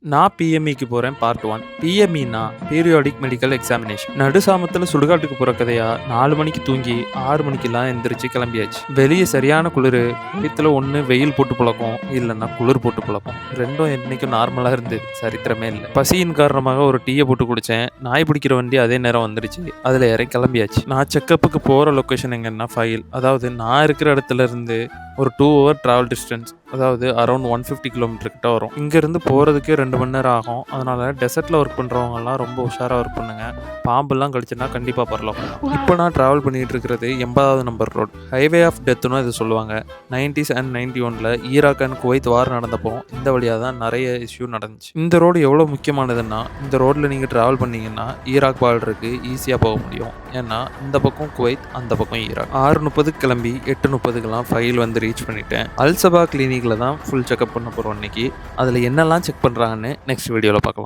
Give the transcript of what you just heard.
நான் பிஎம்இக்கு போகிறேன் பார்ட் 1. பிஎம்இனா பீரியாடிக் மெடிக்கல் எக்ஸாமினேஷன். நடுசாமத்தில் சுடுகாட்டுக்கு போகிற கதையா 4 மணிக்கு தூங்கி 6 மணிக்கெல்லாம் எந்திரிச்சு கிளம்பியாச்சு. வெளியே சரியான குளிர், வீட்டில் ஒன்று வெயில் போட்டு பழக்கம், இல்லைன்னா குளிர் போட்டு பழக்கம். ரெண்டும் என்றைக்கும் நார்மலாக இருந்தது, சரித்திரமே இல்லை. பசியின் காரணமாக ஒரு டீயை போட்டு குடித்தேன். நாய் பிடிக்கிற வண்டி அதே நேரம் வந்துருச்சு, அதில் இறங்கி கிளம்பியாச்சு. நான் செக்கப்புக்கு போகிற லொக்கேஷன் எங்கன்னா ஃபைல், அதாவது நான் இருக்கிற இடத்துல இருந்து ஒரு 2 hour ட்ராவல் டிஸ்டன்ஸ், அதாவது அரௌண்ட் 150 கிலோமீட்டர் கிட்ட வரும். இங்கேருந்து போகிறதுக்கே 2 மணி நேரம் ஆகும். அதனால் டெசர்ட்டில் ஒர்க் பண்ணுறவங்கலாம் ரொம்ப உஷாராக ஒர்க் பண்ணுங்க. பாம்பெல்லாம் கழிச்சுன்னா கண்டிப்பாக பரலாம். இப்போ நான் ட்ராவல் பண்ணிகிட்டு இருக்கிறது 80வது நம்பர் ரோடு, ஹைவே ஆஃப் டெத்துன்னு இது சொல்லுவாங்க. 90s and 91ல் ஈராக் அண்ட் குவைத் வார் நடந்தப்போ இந்த வழியாக தான் நிறைய இஷ்யூ நடந்துச்சு. இந்த ரோடு எவ்வளோ முக்கியமானதுன்னா, இந்த ரோட்டில் நீங்கள் ட்ராவல் பண்ணிங்கன்னா ஈராக் பார்டருக்கு ஈஸியாக போக முடியும். ஏன்னா இந்த பக்கம் குவைத், அந்த பக்கம் ஈராக். 6:30 கிளம்பி 8:30க்கெல்லாம் ஃபைல் வந்து ரீச் பண்ணிட்டேன். அல்சபா கிளினிக்கில் தான் ஃபுல் செக்அப் பண்ண போகிறோம் இன்னைக்கு. அதில் என்னெல்லாம் செக் பண்ணுறாங்கன்னு நெக்ஸ்ட் வீடியோவில் பார்க்கலாம்.